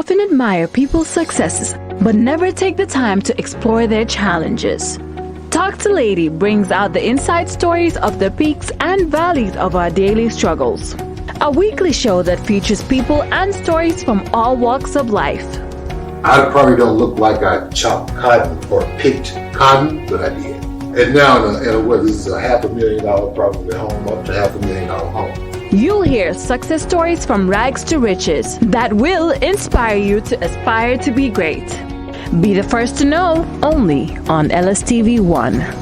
often admire people's successes, but never take the time to explore their challenges. Talk to Lady brings out the inside stories of the peaks and valleys of our daily struggles. A weekly show that features people and stories from all walks of life. I probably don't look like I chopped cotton or picked cotton, but I did. And now this is a $500,000 probably home, up to $500,000 home. You'll hear success stories from rags to riches that will inspire you to aspire to be great. Be the first to know, only on LSTV1.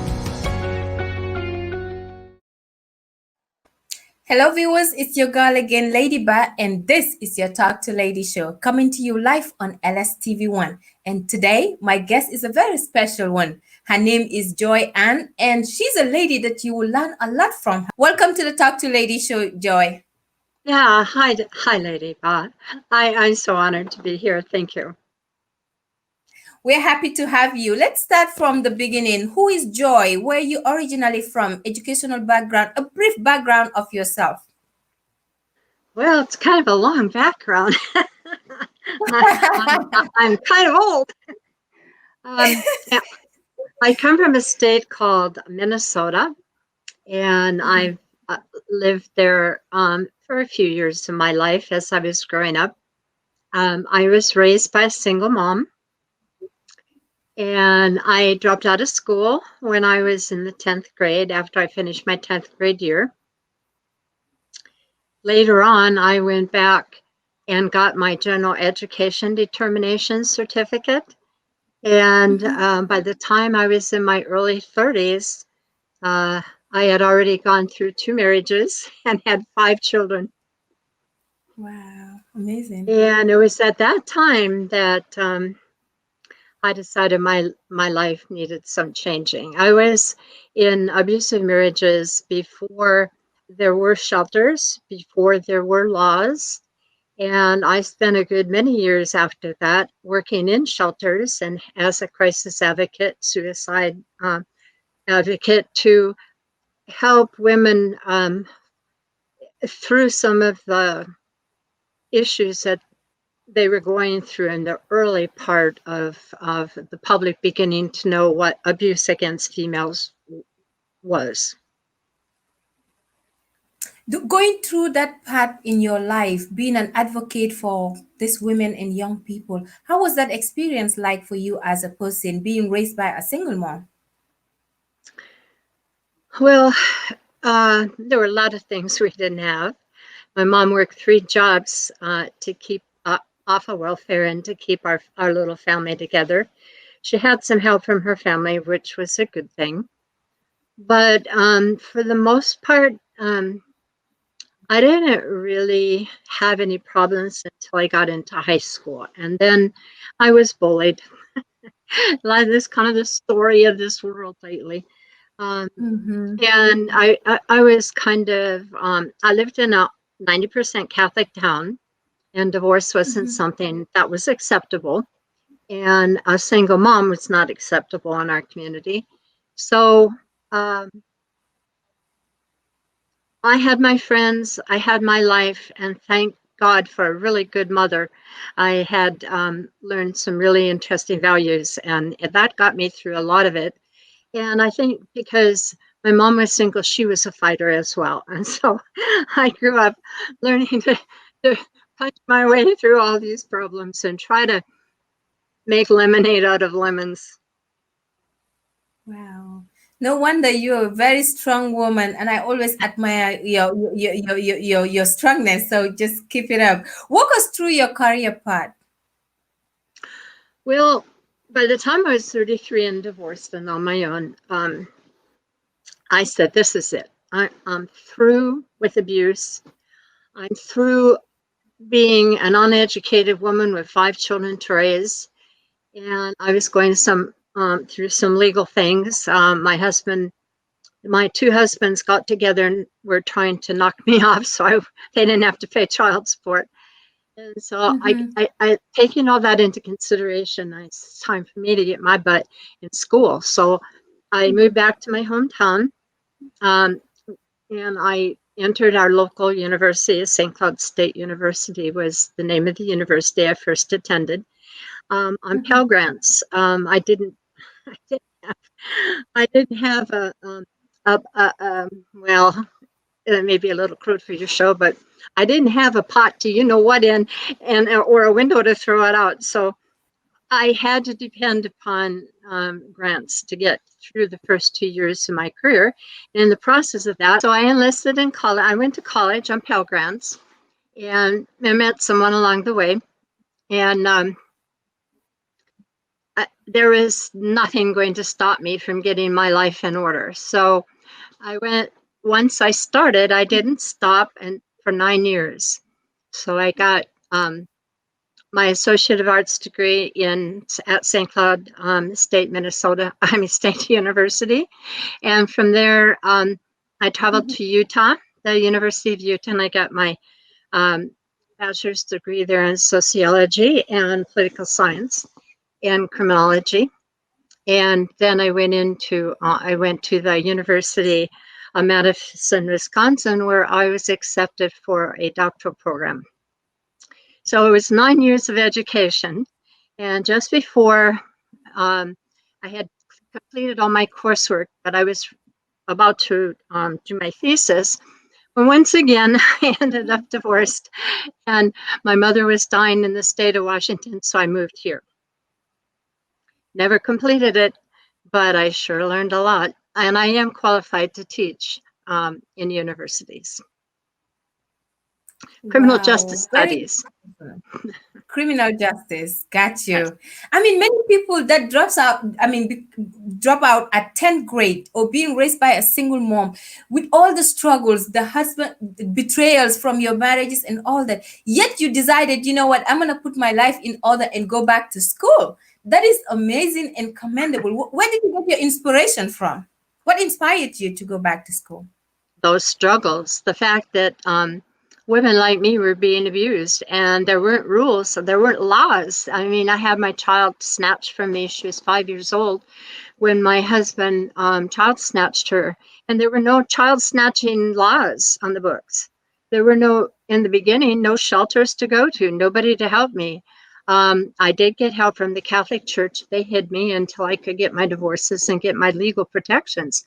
Hello viewers, it's your girl again, Lady Ba, and this is your Talk to Lady show, coming to you live on LSTV1. And today, my guest is a very special one. Her name is Joy Ann, and she's a lady that you will learn a lot from. Welcome to the Talk to Lady show, Joy. Yeah, hi, Lady Ba. I'm so honored to be here. Thank you. We're happy to have you. Let's start from the beginning. Who is Joy? Where are you originally from? Educational background, a brief background of yourself. Well, it's kind of a long background. I'm kind of old. I come from a state called Minnesota, and I've lived there for a few years of my life as I was growing up. I was raised by a single mom. And I dropped out of school when I was in the 10th grade after I finished my 10th grade year. Later on, I went back and got my general education determination certificate. And by the time I was in my early 30s, I had already gone through 2 marriages and had 5 children. Wow, amazing. And it was at that time that I decided my life needed some changing. I was in abusive marriages before there were shelters, before there were laws. And I spent a good many years after that working in shelters and as a crisis advocate, suicide advocate, to help women through some of the issues that they were going through in the early part of the public beginning to know what abuse against females was. Going through that part in your life, being an advocate for these women and young people, how was that experience like for you as a person, being raised by a single mom? Well, there were a lot of things we didn't have. My mom worked 3 jobs to keep off of welfare and to keep our little family together. She had some help from her family, which was a good thing. But for the most part, I didn't really have any problems until I got into high school. And then I was bullied. Like this kind of the story of this world lately. And I was kind of, I lived in a 90% Catholic town. And divorce wasn't something that was acceptable. And a single mom was not acceptable in our community. So I had my friends, I had my life, and thank God for a really good mother. I had learned some really interesting values, and that got me through a lot of it. And I think because my mom was single, she was a fighter as well. And so I grew up learning to punch my way through all these problems and try to make lemonade out of lemons. Wow. No wonder you're a very strong woman, and I always admire your strongness. So just keep it up. Walk us through your career path. Well, by the time I was 33 and divorced and on my own, I said, this is it. I'm through with abuse. I'm through being an uneducated woman with 5 children to raise, and I was going through some legal things. My 2 husbands got together and were trying to knock me off, so they didn't have to pay child support. And so I taking all that into consideration, it's time for me to get my butt in school. So I moved back to my hometown, and I entered our local university. St. Cloud State University was the name of the university I first attended. On Pell Grants, I didn't have well, it may be a little crude for your show, but I didn't have a pot to what in, and or a window to throw it out. So I had to depend upon grants to get through the first 2 years of my career. And in the process of that, so I enlisted in college. I went to college on Pell Grants, and I met someone along the way. And there was nothing going to stop me from getting my life in order. So once I started, I didn't stop for 9 years. So I got my Associate of Arts degree at St. Cloud State University. And from there, I traveled to Utah, the University of Utah, and I got my bachelor's degree there in sociology and political science and criminology. And then I went to the University of Madison, Wisconsin, where I was accepted for a doctoral program. So it was 9 years of education. And just before I had completed all my coursework, but I was about to do my thesis, when once again, I ended up divorced, and my mother was dying in the state of Washington, so I moved here. Never completed it, but I sure learned a lot. And I am qualified to teach in universities. Criminal justice studies. Criminal justice, got you. I mean, many people that drop out at 10th grade or being raised by a single mom with all the struggles, the husband betrayals from your marriages and all that. Yet you decided, you know what, I'm going to put my life in order and go back to school. That is amazing and commendable. Where did you get your inspiration from? What inspired you to go back to school? Those struggles, the fact that women like me were being abused, and there weren't rules, so there weren't laws. I mean, I had my child snatched from me. She was 5 years old when my husband child snatched her, and there were no child snatching laws on the books. There were in the beginning, no shelters to go to, nobody to help me. I did get help from the Catholic Church. They hid me until I could get my divorces and get my legal protections.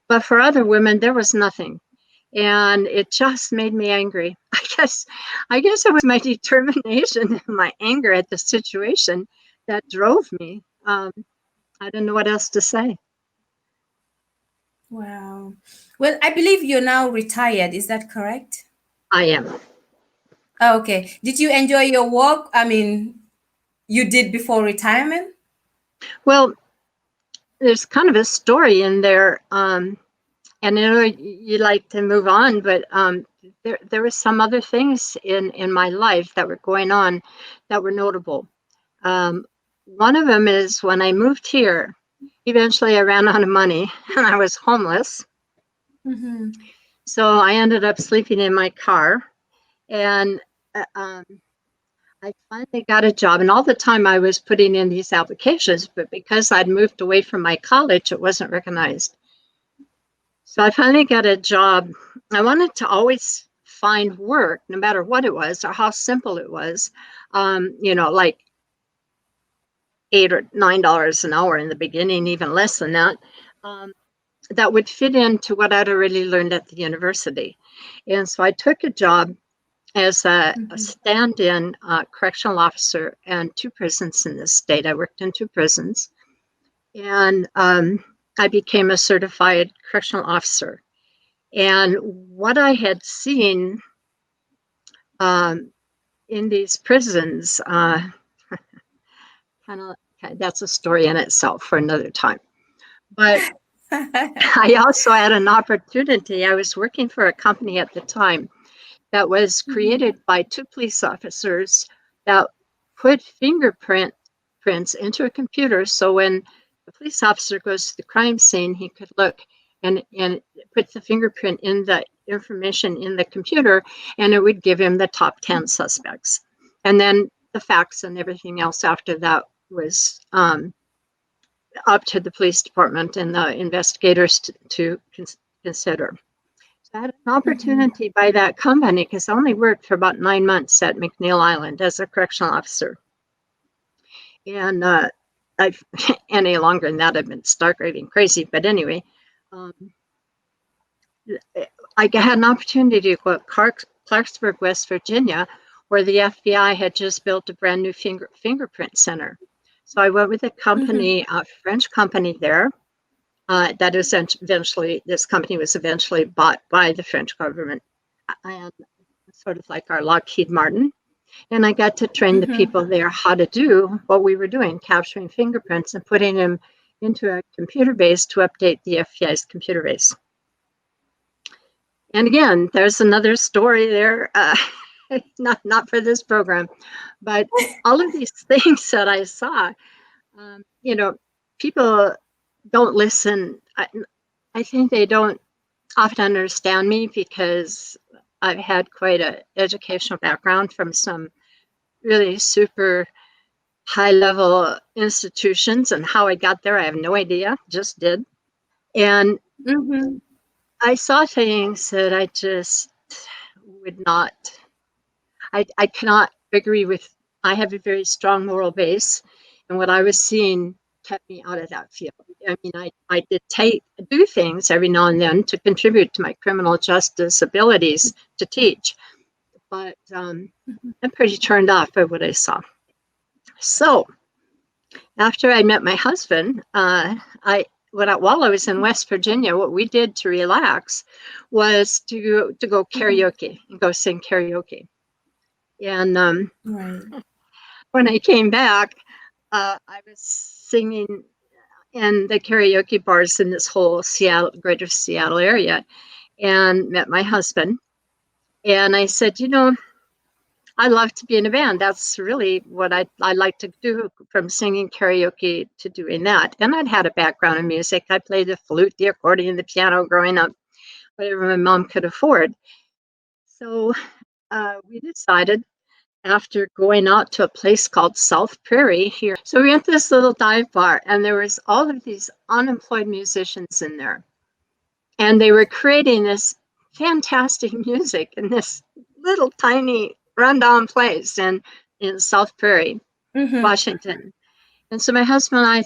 But for other women, there was nothing. And it just made me angry. I guess it was my determination and my anger at the situation that drove me. I didn't know what else to say. Wow. Well, I believe you're now retired. Is that correct? I am. Okay. Did you enjoy your work? I mean, you did before retirement? Well, there's kind of a story in there. And I know you like to move on, but there were some other things in my life that were going on that were notable. One of them is when I moved here, eventually I ran out of money and I was homeless. Mm-hmm. So I ended up sleeping in my car, and I finally got a job. And all the time I was putting in these applications, but because I'd moved away from my college, it wasn't recognized. So I finally got a job. I wanted to always find work, no matter what it was or how simple it was, like $8 or $9 an hour in the beginning, even less than that, that would fit into what I'd already learned at the university. And so I took a job as a stand-in correctional officer in 2 prisons in this state. I worked in 2 prisons. And I became a certified correctional officer. And what I had seen in these prisons, that's a story in itself for another time. But I also had an opportunity. I was working for a company at the time that was created by 2 police officers that put fingerprints into a computer. So when the police officer goes to the crime scene, he could look and put the fingerprint in the information in the computer, and it would give him the top 10 suspects. And then the facts and everything else after that was up to the police department and the investigators to consider. I had an opportunity by that company because I only worked for about 9 months at McNeil Island as a correctional officer. And I've any longer than that, I've been stark raving crazy. But anyway, um, I had an opportunity to go to Clarksburg, West Virginia, where the FBI had just built a brand new fingerprint center. So I went with a company, a French company there. That is eventually, this company was eventually bought by the French government, and sort of like our Lockheed Martin. And I got to train the people there how to do what we were doing, capturing fingerprints and putting them into a computer base to update the FBI's computer base. And again, there's another story there, not for this program, but all of these things that I saw, people don't listen. I think they don't often understand me because I've had quite an educational background from some really super high level institutions, and how I got there, I have no idea, just did. And I saw things that I just would not, I cannot agree with. I have a very strong moral base, and what I was seeing kept me out of that field. I mean, I did do things every now and then to contribute to my criminal justice abilities to teach, but I'm pretty turned off by what I saw. So after I met my husband, while I was in West Virginia, what we did to relax was to go karaoke and go sing karaoke. And when I came back, I was singing in the karaoke bars in this whole greater Seattle area, and met my husband. And I said, I love to be in a band. That's really what I like to do, from singing karaoke to doing that. And I'd had a background in music. I played the flute, the accordion, the piano growing up, whatever my mom could afford. So we decided, after going out to a place called South Prairie here. So we went to this little dive bar, and there was all of these unemployed musicians in there. And they were creating this fantastic music in this little tiny rundown place in South Prairie, Washington. And so my husband and I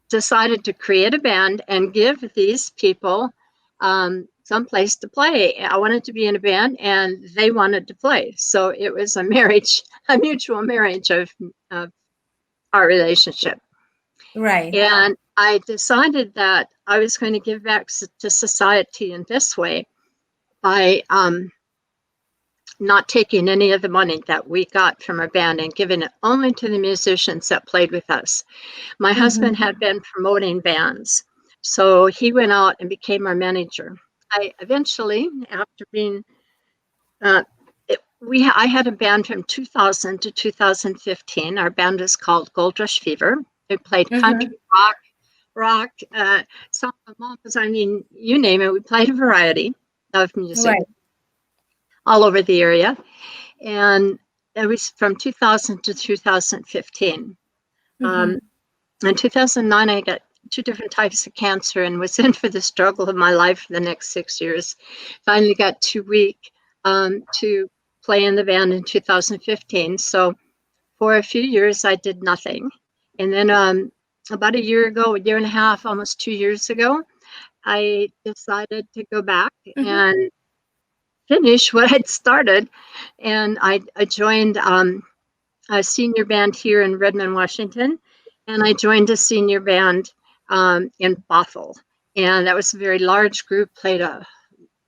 decided to create a band and give these people some place to play. I wanted to be in a band, and they wanted to play. So it was a mutual marriage of our relationship. Right. And I decided that I was going to give back to society in this way by not taking any of the money that we got from our band and giving it only to the musicians that played with us. My husband had been promoting bands, so he went out and became our manager. I eventually, after being, I had a band from 2000 to 2015. Our band is called Gold Rush Fever. We played country, rock, samba, I mean, you name it. We played a variety of music all over the area. And it was from 2000 to 2015. In 2009, I got 2 different types of cancer and was in for the struggle of my life for the next 6 years. Finally got too weak to play in the band in 2015. So for a few years, I did nothing. And then about a year and a half, almost 2 years ago, I decided to go back and finish what I'd started. And I joined a senior band here in Redmond, Washington. And I joined a senior band in Bothell. And that was a very large group, played a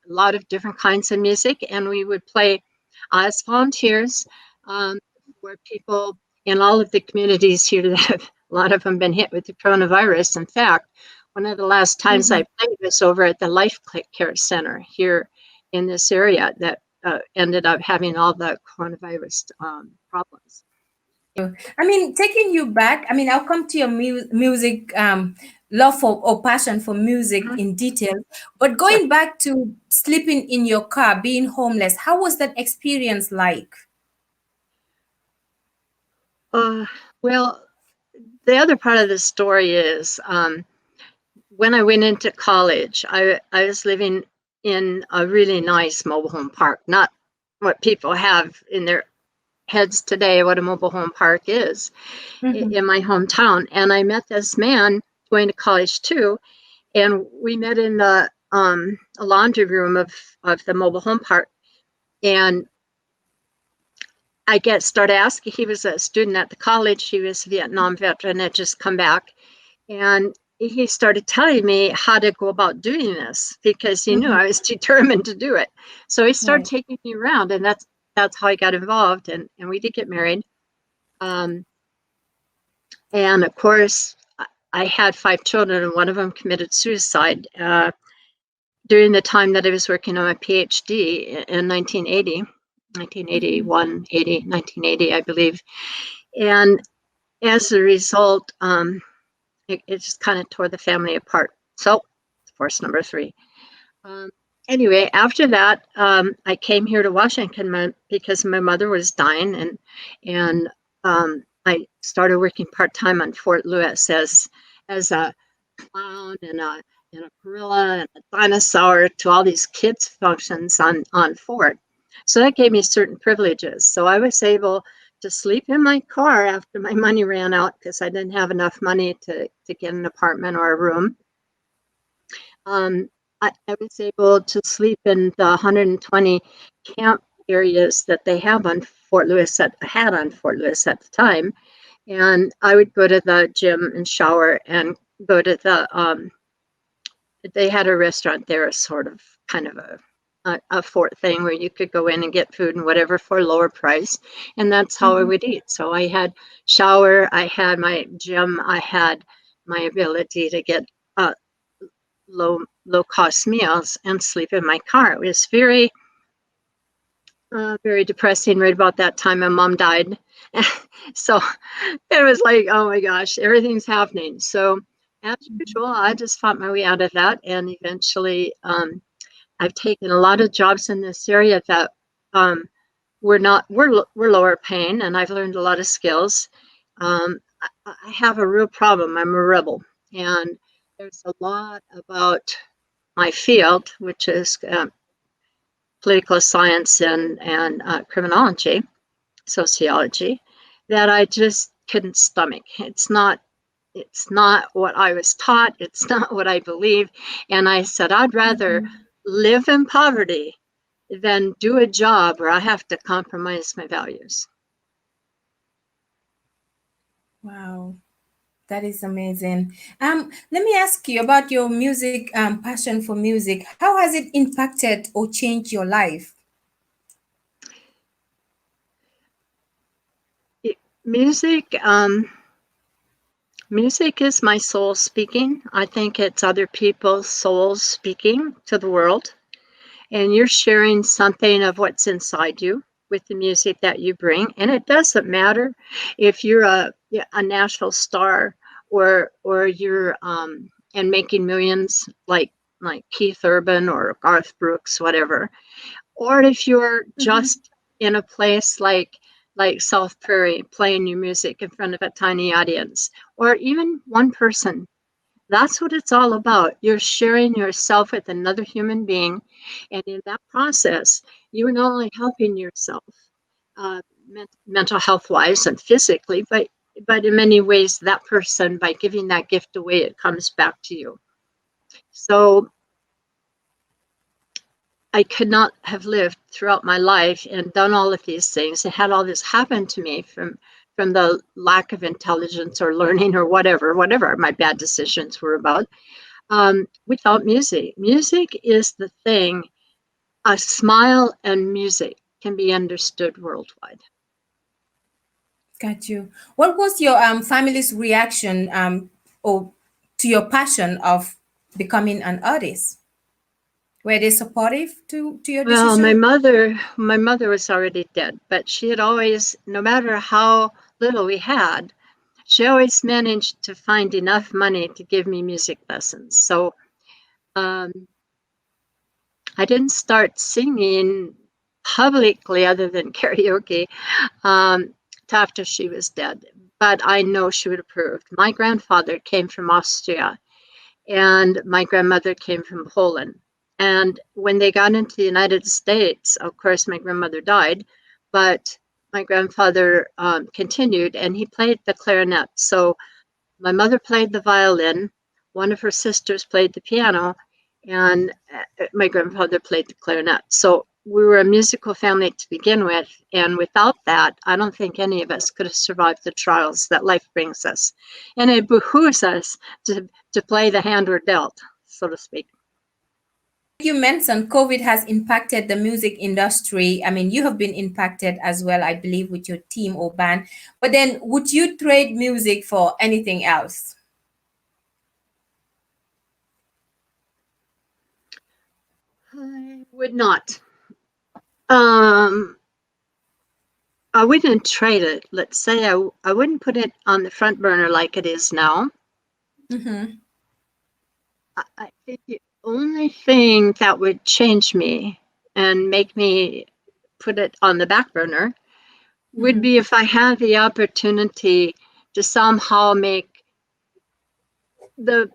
lot of different kinds of music. And we would play as volunteers where people in all of the communities here that have, a lot of them been hit with the coronavirus. In fact, one of the last times I played was over at the Life Care Center here in this area that ended up having all the coronavirus problems. I mean, taking you back, I mean, I'll come to your music love for or passion for music in detail, but going back to sleeping in your car, being homeless, how was that experience like? Well, the other part of the story is when I went into college, I was living in a really nice mobile home park, not what people have in their heads today, what a mobile home park is, in my hometown. And I met this man going to college too, and we met in the a laundry room of the mobile home park. And I started asking. He was a student at the college. He was a Vietnam veteran, had just come back, and he started telling me how to go about doing this because he knew I was determined to do it. So he started taking me around, and that's how I got involved. And we did get married. And of course, I had 5 children, and one of them committed suicide during the time that I was working on my PhD in 1980, 1980, I believe. And as a result, it just kind of tore the family apart. So, force number 3. Anyway, after that, I came here to Washington because my mother was dying, and I started working part-time on Fort Lewis as a clown and a gorilla and a dinosaur to all these kids' functions on Fort. So that gave me certain privileges. So I was able to sleep in my car after my money ran out because I didn't have enough money to get an apartment or a room. I was able to sleep in the 120 camp areas that they have on Fort Lewis had on Fort Lewis at the time. And I would go to the gym and shower and go to the, they had a restaurant there, sort of kind of a fort thing where you could go in and get food and whatever for a lower price. And that's how I would eat. So I had shower, I had my gym, I had my ability to get low cost meals and sleep in my car. It was very, very depressing. Right about that time, my mom died. So it was like, oh my gosh, everything's happening. So as usual, I just fought my way out of that. And eventually, I've taken a lot of jobs in this area that we're lower paying, and I've learned a lot of skills. I have a real problem. I'm a rebel, and there's a lot about my field, which is political science and criminology, sociology, that I just couldn't stomach. It's not what I was taught. It's not what I believe. And I said, I'd rather live in poverty than do a job where I have to compromise my values. Wow. That is amazing. Let me ask you about your music, passion for music. How has it impacted or changed your life? Music is my soul speaking. I think it's other people's souls speaking to the world. And you're sharing something of what's inside you with the music that you bring. And it doesn't matter if you're a national star or you're and making millions like Keith Urban or Garth Brooks, whatever. Or if you're just in a place like South Prairie playing your music in front of a tiny audience, or even one person. That's what it's all about. You're sharing yourself with another human being. And in that process, you're not only helping yourself mental health wise and physically, but in many ways, that person, by giving that gift away, it comes back to you. So I could not have lived throughout my life and done all of these things and had all this happen to me from the lack of intelligence or learning or whatever my bad decisions were about, without music. Music is the thing. A smile and music can be understood worldwide. Got you. What was your family's reaction or to your passion of becoming an artist? Were they supportive to your decision? Well, my mother was already dead, but she had always, no matter how little we had, she always managed to find enough money to give me music lessons. So I didn't start singing publicly other than karaoke after she was dead, but I know she would approve. My grandfather came from Austria and my grandmother came from Poland. And when they got into the United States, of course, my grandmother died, but my grandfather continued, and he played the clarinet. So my mother played the violin, one of her sisters played the piano, and my grandfather played the clarinet. So we were a musical family to begin with, and without that, I don't think any of us could have survived the trials that life brings us. And it behooves us to play the hand we're dealt, so to speak. You mentioned COVID has impacted the music industry. I mean, you have been impacted as well, I believe, with your team or band. But then, would you trade music for anything else? I would not. Um, I wouldn't trade it. Let's say I wouldn't put it on the front burner like it is now. Mm-hmm. I think the only thing that would change me and make me put it on the back burner would be if I had the opportunity to somehow make the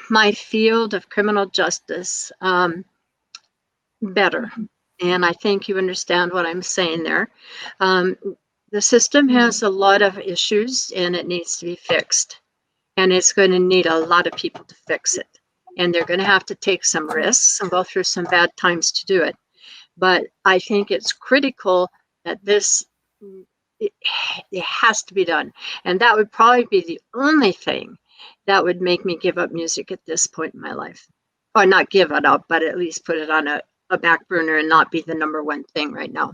my field of criminal justice better. And I think you understand what I'm saying there. The system has a lot of issues and it needs to be fixed. And it's going to need a lot of people to fix it. And they're going to have to take some risks and go through some bad times to do it. But I think it's critical that it has to be done. And that would probably be the only thing that would make me give up music at this point in my life. Or not give it up, but at least put it on a back burner and not be the number one thing right now.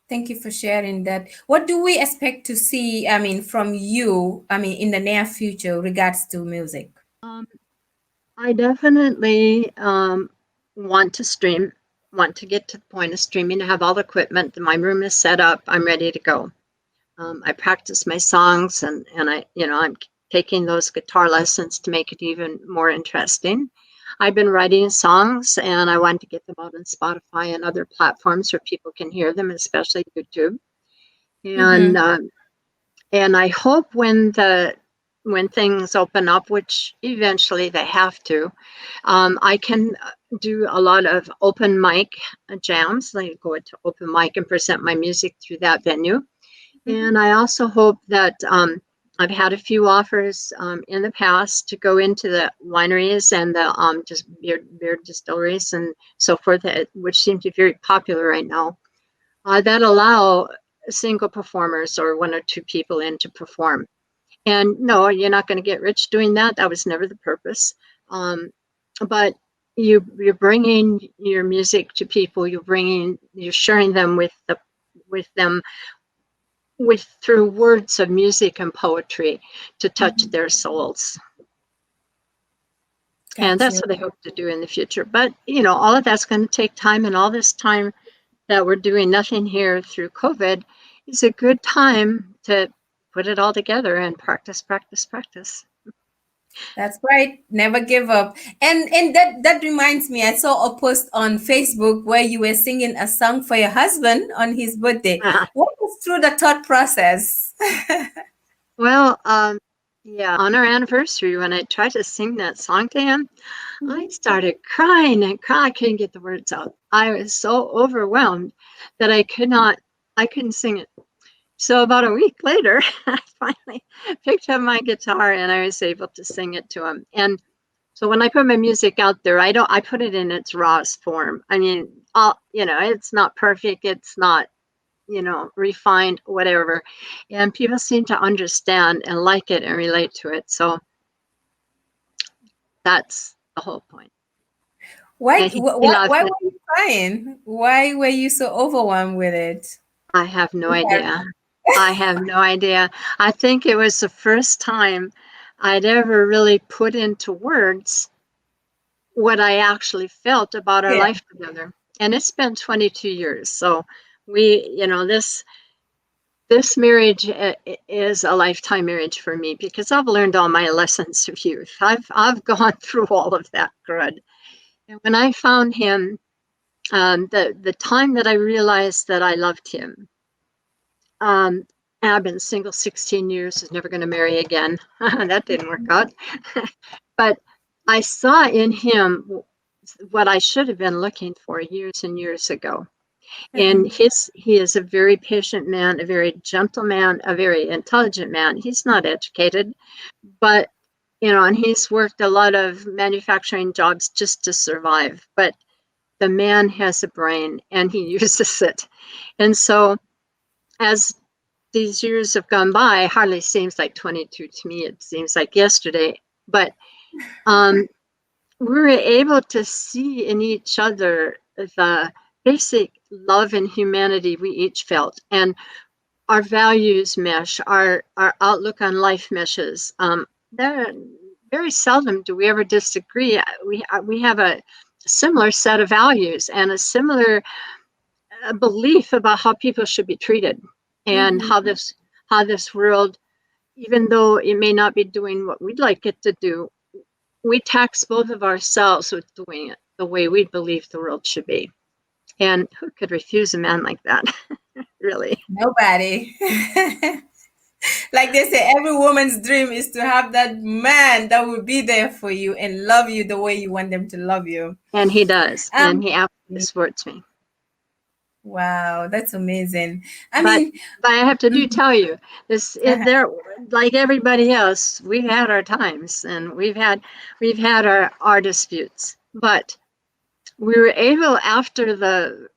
Thank you for sharing that. What do we expect to see, I mean, from you, I mean, in the near future regards to music? I definitely want to stream, want to get to the point of streaming, to have all the equipment. My room is set up. I'm ready to go. I practice my songs and I'm taking those guitar lessons to make it even more interesting. I've been writing songs and I want to get them out on Spotify and other platforms where people can hear them, especially YouTube. And and I hope when things open up, which eventually they have to, I can do a lot of open mic jams, like go to open mic and present my music through that venue. And I also hope that I've had a few offers in the past to go into the wineries and the just beer distilleries and so forth, which seem to be very popular right now, that allow single performers or one or two people in to perform. And no, you're not going to get rich doing that. That was never the purpose. But you're bringing your music to people. You're sharing them with them through words of music and poetry to touch their souls. And that's what I hope to do in the future. But all of that's going to take time, and all this time that we're doing nothing here through COVID is a good time to put it all together and practice. That's right. Never give up. And that reminds me, I saw a post on Facebook where you were singing a song for your husband on his birthday. What was through the thought process? Well, yeah, on our anniversary, when I tried to sing that song to him, I started crying and crying. I couldn't get the words out. I was so overwhelmed that I couldn't sing it. So about a week later, I finally picked up my guitar and I was able to sing it to him. And so when I put my music out there, I put it in its rawest form. I mean, it's not perfect. It's not, refined, whatever. And people seem to understand and like it and relate to it. So that's the whole point. Why were you crying? Why were you so overwhelmed with it? I have no idea. I have no idea. I think it was the first time I'd ever really put into words what I actually felt about our life together. And it's been 22 years. So this marriage is a lifetime marriage for me because I've learned all my lessons of youth. I've gone through all of that crud. And when I found him, the time that I realized that I loved him, and I've been single 16 years, is never going to marry again. That didn't work out. But I saw in him what I should have been looking for years and years ago. And he is a very patient man, a very gentle man, a very intelligent man. He's not educated, but and he's worked a lot of manufacturing jobs just to survive. But the man has a brain and he uses it. And so as these years have gone by, hardly seems like 22 to me. It seems like yesterday. But we were able to see in each other the basic love and humanity we each felt, and our values mesh, our outlook on life meshes. There, very seldom do we ever disagree. We have a similar set of values and a similar belief about how people should be treated, and how this world, even though it may not be doing what we'd like it to do, we tax both of ourselves with doing it the way we believe the world should be. And who could refuse a man like that? Really? Nobody. Like they say, every woman's dream is to have that man that will be there for you and love you the way you want them to love you. And he does. And he absolutely supports me. Wow, that's amazing. But I have to tell you, there, like everybody else, we've had our times and we've had our disputes. But we were able, after the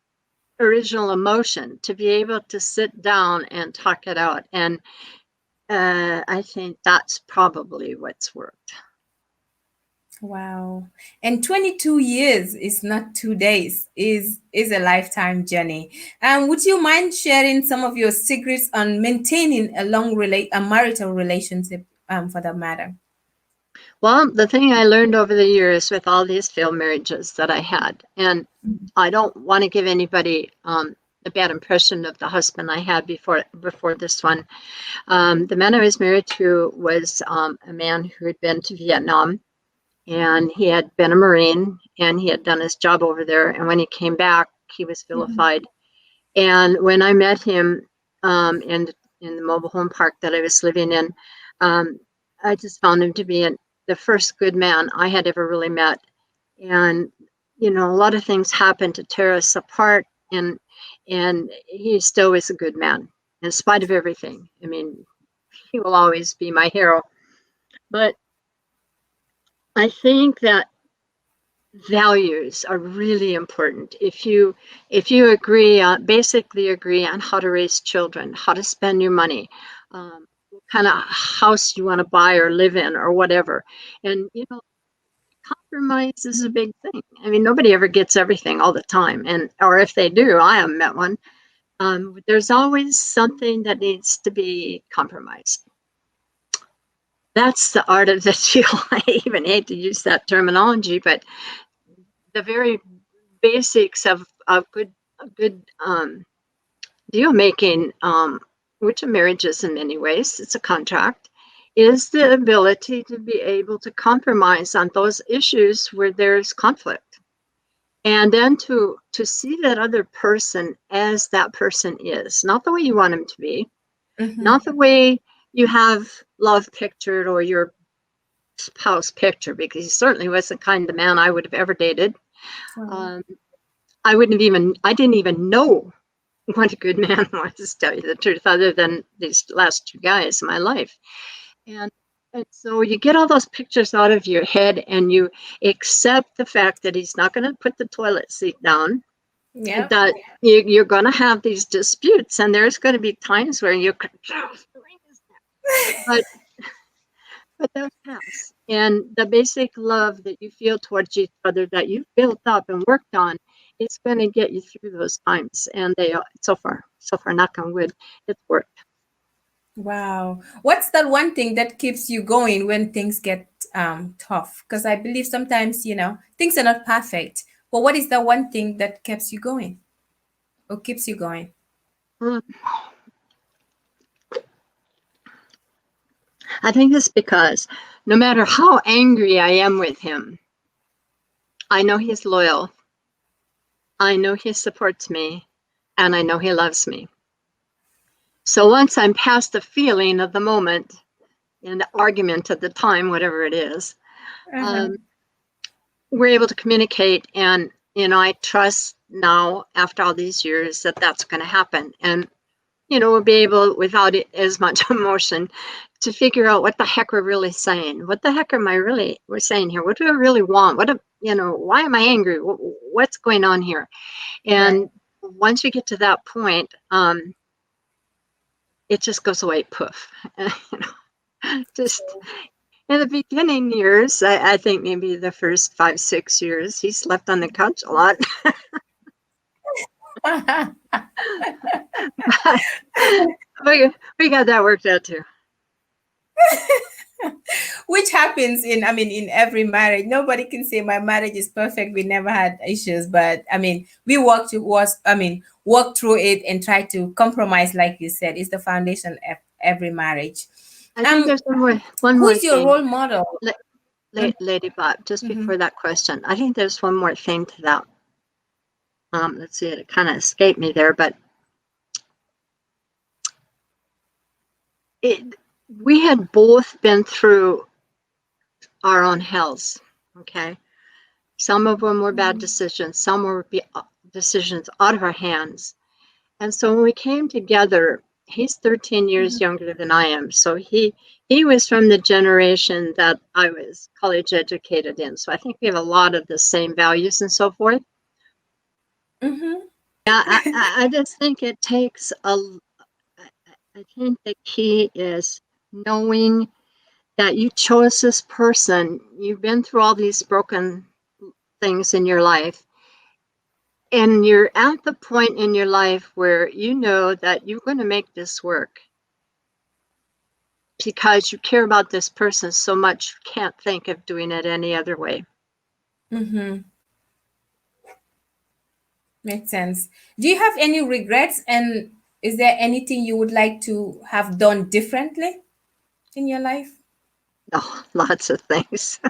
original emotion, to be able to sit down and talk it out. And I think that's probably what's worked. Wow. And 22 years is not 2 days, is a lifetime journey. Would you mind sharing some of your secrets on maintaining a marital relationship, for that matter? Well, the thing I learned over the years with all these failed marriages that I had, and I don't want to give anybody a bad impression of the husband I had before this one. The man I was married to was a man who had been to Vietnam, and he had been a Marine, and he had done his job over there. And when he came back, he was vilified. And when I met him in the mobile home park that I was living in, I just found him to be the first good man I had ever really met. And a lot of things happened to tear us apart, and he still is a good man in spite of everything. I mean, he will always be my hero. But I think that values are really important. If you basically agree on how to raise children, how to spend your money, what kind of house you want to buy or live in or whatever. And compromise is a big thing. I mean, nobody ever gets everything all the time, or if they do, I haven't met one. There's always something that needs to be compromised. That's the art of the deal. I even hate to use that terminology, but the very basics of good deal making, which a marriage is in many ways, it's a contract, is the ability to be able to compromise on those issues where there's conflict. And then to see that other person as that person is, not the way you want him to be, not the way you have love pictured or your spouse picture, because he certainly wasn't the kind of man I would have ever dated. I didn't even know what a good man was, to tell you the truth, other than these last two guys in my life. And so you get all those pictures out of your head, and you accept the fact that he's not going to put the toilet seat down. Yeah. That you're going to have these disputes, and there's going to be times where you could, but they'll pass. And the basic love that you feel towards each other that you've built up and worked on is going to get you through those times. And they are, so far, knock on wood, it's worked. Wow. What's that one thing that keeps you going when things get tough? Because I believe sometimes, things are not perfect. But what is the one thing that keeps you going or keeps you going? I think it's because no matter how angry I am with him, I know he's loyal. I know he supports me, and I know he loves me. So once I'm past the feeling of the moment and the argument at the time, whatever it is, we're able to communicate, and I trust now after all these years that that's going to happen, and we'll be able, without as much emotion, to figure out what the heck we're really saying. What the heck am I really we're saying here? What do I really want? Why am I angry? What's going on here? And Right. once we get to that point, it just goes away, poof. Just in the beginning years, I think maybe the first 5, 6 years, he slept on the couch a lot. we got that worked out too. Which happens in every marriage. Nobody can say my marriage is perfect. We never had issues, but we work work through it and try to compromise, like you said. It's the foundation of every marriage. I think there's one more Who's your thing, role model? Lady Bob, just before that question. I think there's one more thing to that. Let's see, it kind of escaped me there, but we had both been through our own hells, okay? Some of them were bad decisions. Some were decisions out of our hands. And so when we came together, he's 13 years younger than I am. So he was from the generation that I was college educated in. So I think we have a lot of the same values and so forth. Mm-hmm. Yeah, I just think it takes I think the key is knowing that you chose this person. You've been through all these broken things in your life, and you're at the point in your life where you know that you're going to make this work because you care about this person so much you can't think of doing it any other way. Mm-hmm. Makes sense. Do you have any regrets, and is there anything you would like to have done differently in your life? Oh, lots of things.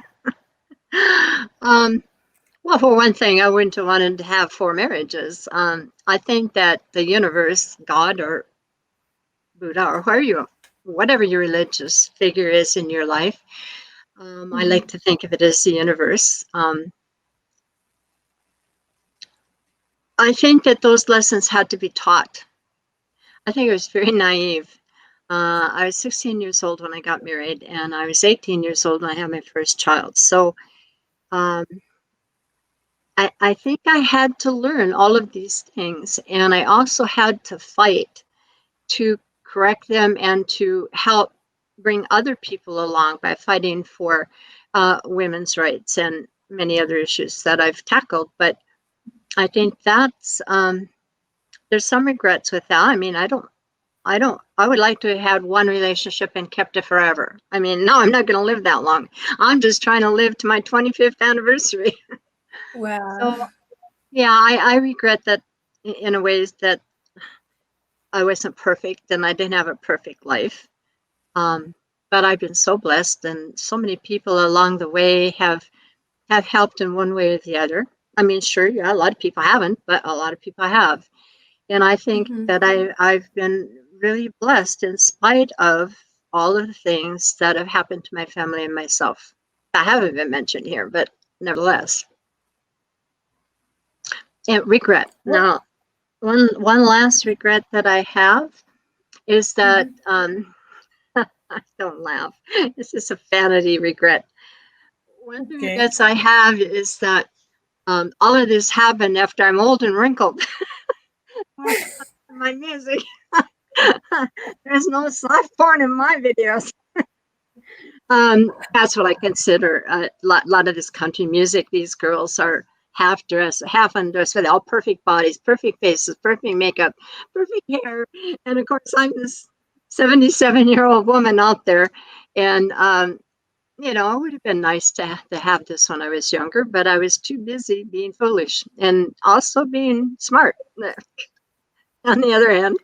Well, for one thing, I wouldn't have wanted to have 4 marriages. I think that the universe, God or Buddha, or whatever your religious figure is in your life, I like to think of it as the universe. I think that those lessons had to be taught. I think I was very naive. I was 16 years old when I got married, and I was 18 years old when I had my first child. So I think I had to learn all of these things, and I also had to fight to correct them and to help bring other people along by fighting for women's rights and many other issues that I've tackled. But I think that's there's some regrets with that. I would like to have had one relationship and kept it forever. No, I'm not going to live that long. I'm just trying to live to my 25th anniversary. Wow. So, yeah, I regret that in a ways that I wasn't perfect and I didn't have a perfect life. But I've been so blessed, and so many people along the way have helped in one way or the other. Sure, yeah, a lot of people haven't, but a lot of people have. And I think that I've been really blessed in spite of all of the things that have happened to my family and myself. I haven't been mentioned here, but nevertheless. And regret. Now, one last regret that I have is that don't laugh. This is a vanity regret. One of the regrets I have is that all of this happened after I'm old and wrinkled. My music. There's no soft porn in my videos. That's what I consider a lot of this country music. These girls are half dressed, half undressed, with all perfect bodies, perfect faces, perfect makeup, perfect hair. And of course, I'm this 77-year-old woman out there. And, it would have been nice to have this when I was younger, but I was too busy being foolish and also being smart on the other hand.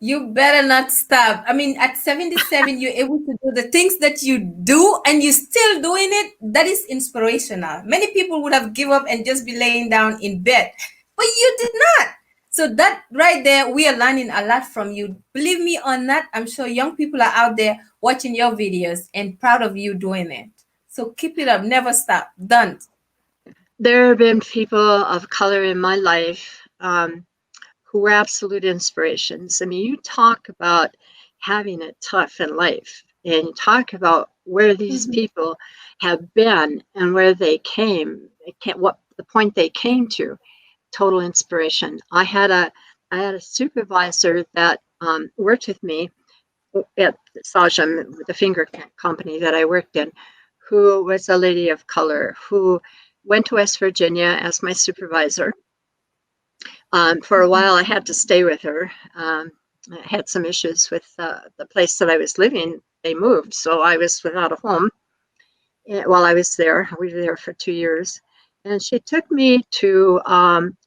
You better not stop. At 77, you're able to do the things that you do and you're still doing it. That is inspirational. Many people would have given up and just be laying down in bed, but you did not. So that right there, we are learning a lot from you. Believe me on that. I'm sure young people are out there watching your videos and proud of you doing it. So keep it up. Never stop. Don't. there have been people of color in my life who were absolute inspirations. I mean, you talk about having it tough in life, and you talk about where these people have been and where they came, what the point they came to. Total inspiration. I had a supervisor that worked with me at Sajam, the finger company that I worked in, who was a lady of color who went to West Virginia as my supervisor. For a while, I had to stay with her. I had some issues with the place that I was living. They moved, so I was without a home while I was there. We were there for 2 years. And she took me to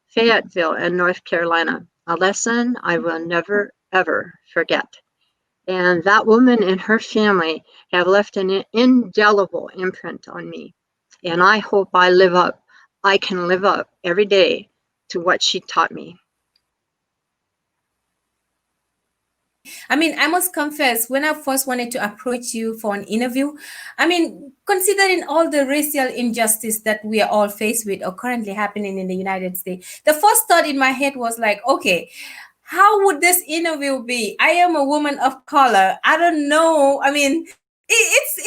Fayetteville in North Carolina, a lesson I will never, ever forget. And that woman and her family have left an indelible imprint on me. And I hope I can live up every day to what she taught me. I mean, I must confess, when I first wanted to approach you for an interview, I mean, considering all the racial injustice that we are all faced with or currently happening in the United States, the first thought in my head was like, okay, how would this interview be? I am a woman of color. I don't know. I mean, it's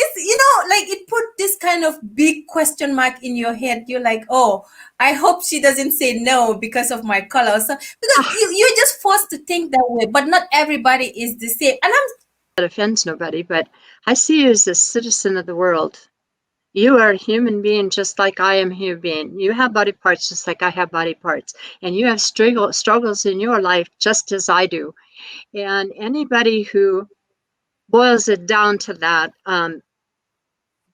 like it put this kind of big question mark in your head. You're like, oh, I hope she doesn't say no because of my color. So because you're just forced to think that way, but not everybody is the same. And That offends nobody, but I see you as a citizen of the world. You are a human being just like I am a human being. You have body parts just like I have body parts. And you have struggles in your life just as I do. And anybody who boils it down to that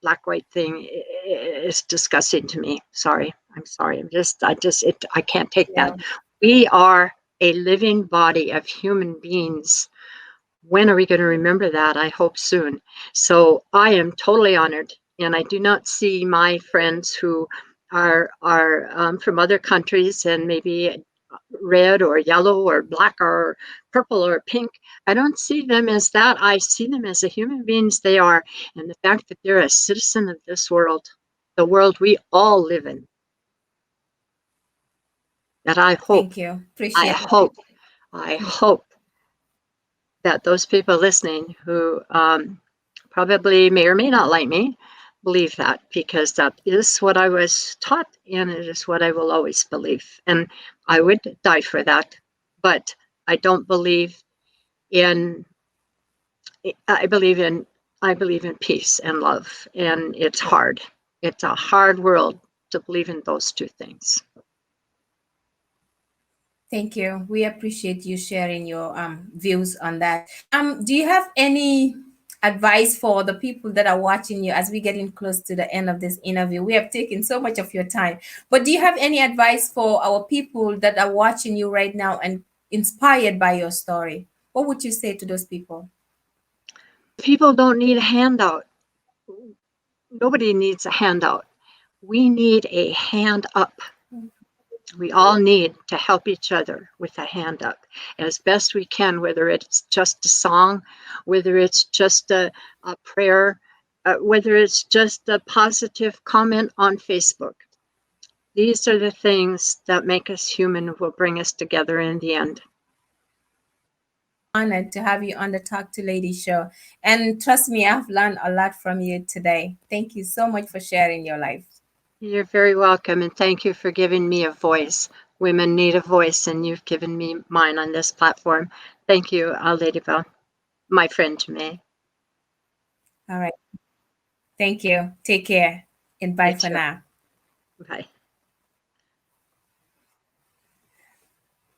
black white thing is disgusting to me. Sorry. I'm sorry. I can't take yeah, that. We are a living body of human beings. When are we going to remember that? I hope soon. So I am totally honored, and I do not see my friends who are from other countries and maybe red or yellow or black or purple or pink. I don't see them as that. I see them as the human beings they are, and the fact that they're a citizen of this world, the world we all live in. That I hope, thank you. I Appreciate it. hope, I hope that those people listening who probably may or may not like me believe that, because that is what I was taught and it is what I will always believe. And I would die for that. But I don't believe in I believe in peace and love. And it's hard. It's a hard world to believe in those two things. Thank you. We appreciate you sharing your views on that. Do you have any advice for the people that are watching you as we getting close to the end of this interview? We have taken so much of your time, but do you have any advice for our people that are watching you right now and inspired by your story? What would you say to those people? People don't need a handout. Nobody needs a handout. We need a hand up. We all need to help each other with a hand up as best we can, whether it's just a song, whether it's just a prayer, whether it's just a positive comment on Facebook. These are the things that make us human, will bring us together in the end. Honored to have you on the Talk to Lady show. And trust me, I've learned a lot from you today. Thank you so much for sharing your life. You're very welcome, and thank you for giving me a voice. Women need a voice, and you've given me mine on this platform. Thank you, Lady Bell, my friend to me. All right. Thank you. Take care. And bye You for too. now. Bye.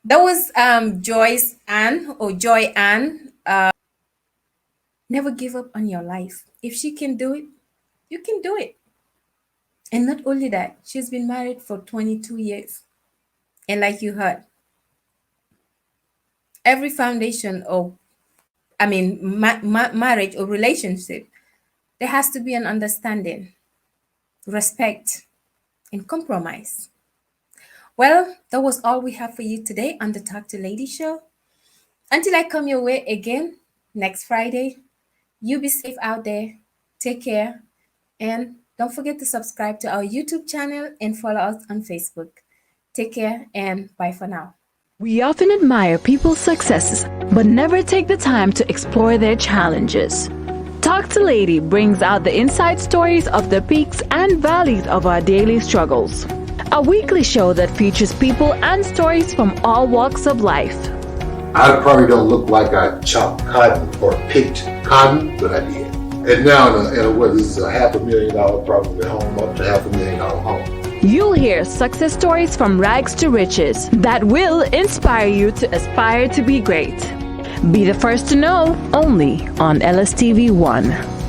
That was Joyce Ann or Joy Ann. Never give up on your life. If she can do it, you can do it. And not only that, she's been married for 22 years. And like you heard, every foundation of, marriage or relationship, there has to be an understanding, respect, and compromise. Well, that was all we have for you today on the Talk to Lady show. Until I come your way again next Friday, you be safe out there. Take care and Don't forget to subscribe to our YouTube channel and follow us on Facebook. Take care and bye for now. We often admire people's successes, but never take the time to explore their challenges. Talk to Lady brings out the inside stories of the peaks and valleys of our daily struggles. A weekly show that features people and stories from all walks of life. I probably don't look like I chopped cotton or picked cotton, but I did. And now this is a $500,000 probably home, up to $500,000 home. You'll hear success stories from rags to riches that will inspire you to aspire to be great. Be the first to know, only on LSTV 1.